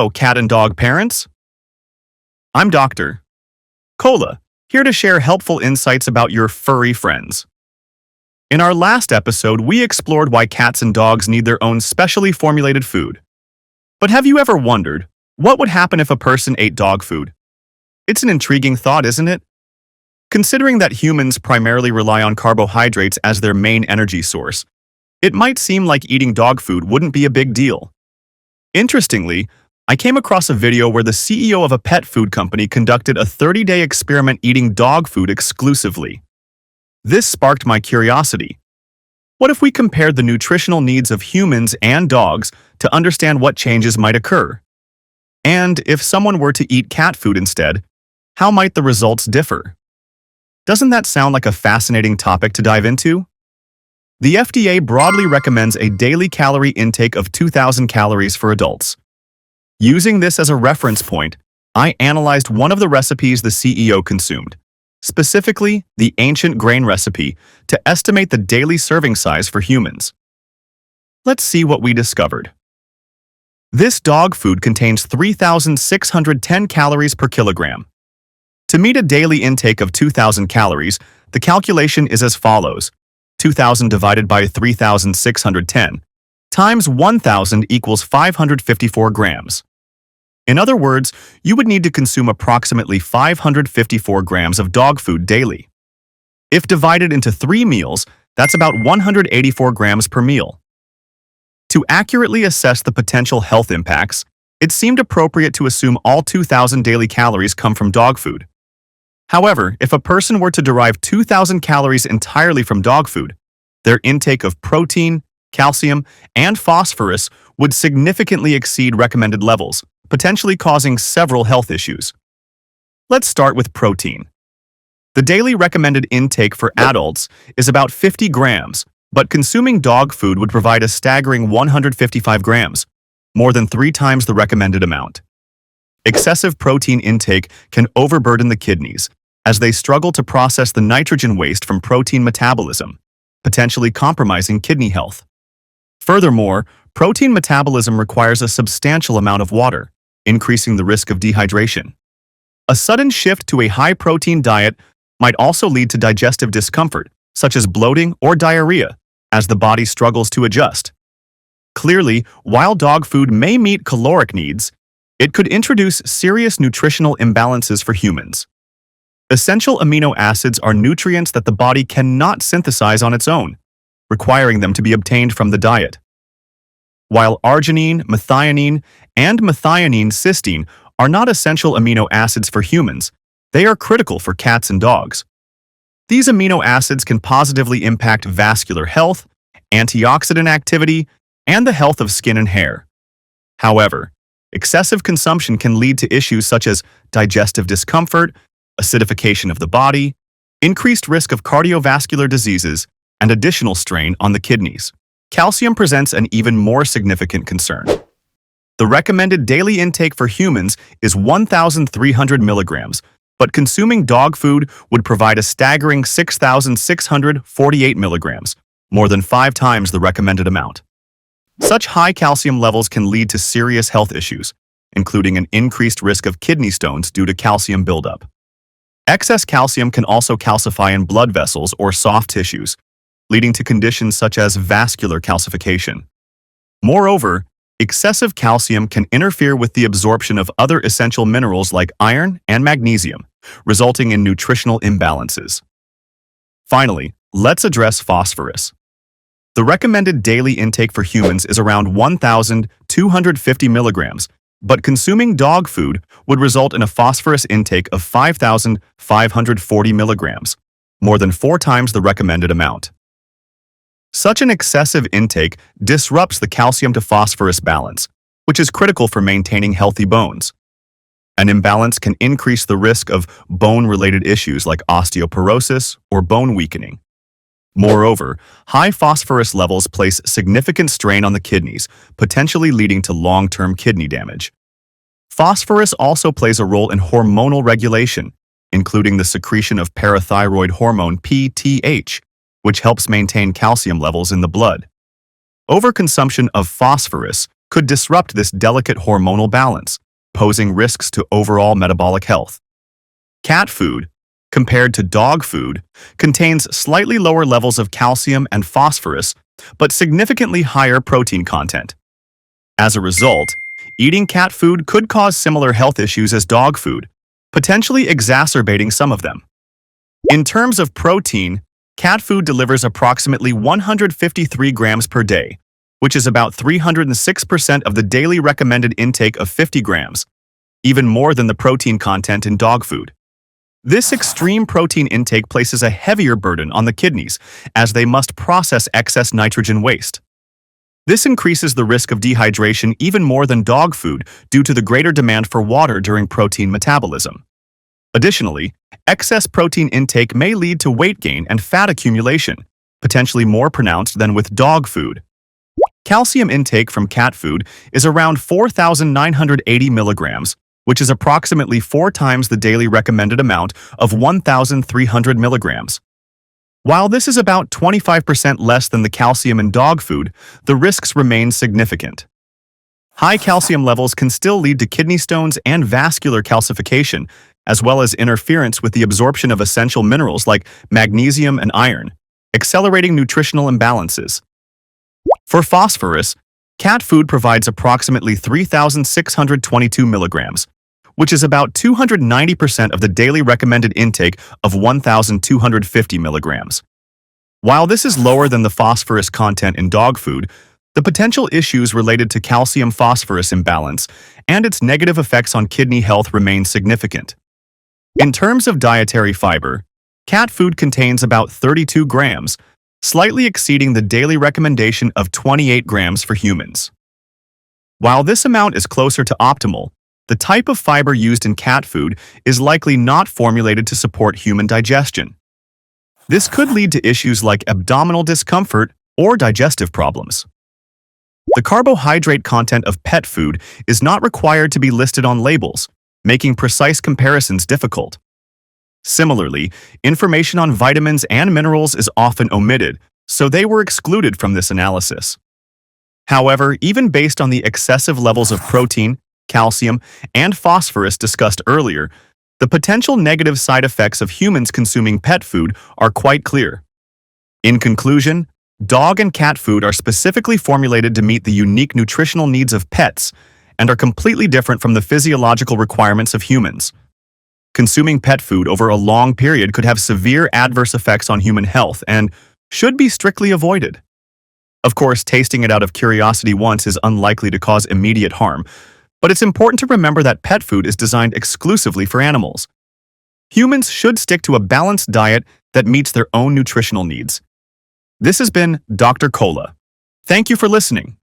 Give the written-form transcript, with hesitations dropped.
Hello, cat and dog parents. I'm Dr. Cola, here to share helpful insights about your furry friends. In our last episode, we explored why cats and dogs need their own specially formulated food. But have you ever wondered, what would happen if a person ate dog food? It's an intriguing thought, isn't it? Considering that humans primarily rely on carbohydrates as their main energy source, it might seem like eating dog food wouldn't be a big deal. Interestingly, I came across a video where the CEO of a pet food company conducted a 30-day experiment eating dog food exclusively. This sparked my curiosity. What if we compared the nutritional needs of humans and dogs to understand what changes might occur? And if someone were to eat cat food instead, how might the results differ? Doesn't that sound like a fascinating topic to dive into? The FDA broadly recommends a daily calorie intake of 2,000 calories for adults. Using this as a reference point, I analyzed one of the recipes the CEO consumed, specifically the ancient grain recipe, to estimate the daily serving size for humans. Let's see what we discovered. This dog food contains 3,610 calories per kilogram. To meet a daily intake of 2,000 calories, the calculation is as follows: 2,000 divided by 3,610 times 1,000 equals 554 grams. In other words, you would need to consume approximately 554 grams of dog food daily. If divided into 3 meals, that's about 184 grams per meal. To accurately assess the potential health impacts, it seemed appropriate to assume all 2,000 daily calories come from dog food. However, if a person were to derive 2,000 calories entirely from dog food, their intake of protein, calcium, and phosphorus would significantly exceed recommended levels, potentially causing several health issues. Let's start with protein. The daily recommended intake for adults is about 50 grams, but consuming dog food would provide a staggering 155 grams, more than 3 times the recommended amount. Excessive protein intake can overburden the kidneys, as they struggle to process the nitrogen waste from protein metabolism, potentially compromising kidney health. Furthermore, protein metabolism requires a substantial amount of water, increasing the risk of dehydration. A sudden shift to a high-protein diet might also lead to digestive discomfort, such as bloating or diarrhea, as the body struggles to adjust. Clearly, while dog food may meet caloric needs, it could introduce serious nutritional imbalances for humans. Essential amino acids are nutrients that the body cannot synthesize on its own, requiring them to be obtained from the diet. While arginine, methionine, and methionine cysteine are not essential amino acids for humans, they are critical for cats and dogs. These amino acids can positively impact vascular health, antioxidant activity, and the health of skin and hair. However, excessive consumption can lead to issues such as digestive discomfort, acidification of the body, increased risk of cardiovascular diseases, and additional strain on the kidneys. Calcium presents an even more significant concern. The recommended daily intake for humans is 1,300 milligrams, but consuming dog food would provide a staggering 6,648 milligrams, more than 5 times the recommended amount. Such high calcium levels can lead to serious health issues, including an increased risk of kidney stones due to calcium buildup. Excess calcium can also calcify in blood vessels or soft tissues, leading to conditions such as vascular calcification. Moreover, excessive calcium can interfere with the absorption of other essential minerals like iron and magnesium, resulting in nutritional imbalances. Finally, let's address phosphorus. The recommended daily intake for humans is around 1,250 milligrams, but consuming dog food would result in a phosphorus intake of 5,540 milligrams, more than 4 times the recommended amount. Such an excessive intake disrupts the calcium to phosphorus balance, which is critical for maintaining healthy bones. An imbalance can increase the risk of bone-related issues like osteoporosis or bone weakening. Moreover, high phosphorus levels place significant strain on the kidneys, potentially leading to long-term kidney damage. Phosphorus also plays a role in hormonal regulation, including the secretion of parathyroid hormone PTH, which helps maintain calcium levels in the blood. Overconsumption of phosphorus could disrupt this delicate hormonal balance, posing risks to overall metabolic health. Cat food, compared to dog food, contains slightly lower levels of calcium and phosphorus, but significantly higher protein content. As a result, eating cat food could cause similar health issues as dog food, potentially exacerbating some of them. In terms of protein, cat food delivers approximately 153 grams per day, which is about 306% of the daily recommended intake of 50 grams, even more than the protein content in dog food. This extreme protein intake places a heavier burden on the kidneys, as they must process excess nitrogen waste. This increases the risk of dehydration even more than dog food due to the greater demand for water during protein metabolism. Additionally, excess protein intake may lead to weight gain and fat accumulation, potentially more pronounced than with dog food. Calcium intake from cat food is around 4,980 milligrams, which is approximately 4 times the daily recommended amount of 1,300 milligrams. While this is about 25% less than the calcium in dog food, the risks remain significant. High calcium levels can still lead to kidney stones and vascular calcification, as well as interference with the absorption of essential minerals like magnesium and iron, accelerating nutritional imbalances. For phosphorus, cat food provides approximately 3,622 milligrams, which is about 290% of the daily recommended intake of 1,250 milligrams. While this is lower than the phosphorus content in dog food, the potential issues related to calcium-phosphorus imbalance and its negative effects on kidney health remain significant. In terms of dietary fiber, cat food contains about 32 grams, slightly exceeding the daily recommendation of 28 grams for humans. While this amount is closer to optimal, the type of fiber used in cat food is likely not formulated to support human digestion. This could lead to issues like abdominal discomfort or digestive problems. The carbohydrate content of pet food is not required to be listed on labels, making precise comparisons difficult. Similarly, information on vitamins and minerals is often omitted, so they were excluded from this analysis. However, even based on the excessive levels of protein, calcium, and phosphorus discussed earlier, the potential negative side effects of humans consuming pet food are quite clear. In conclusion, dog and cat food are specifically formulated to meet the unique nutritional needs of pets and are completely different from the physiological requirements of humans. Consuming pet food over a long period could have severe adverse effects on human health and should be strictly avoided. Of course, tasting it out of curiosity once is unlikely to cause immediate harm, but it's important to remember that pet food is designed exclusively for animals. Humans should stick to a balanced diet that meets their own nutritional needs. This has been Dr. Cola. Thank you for listening.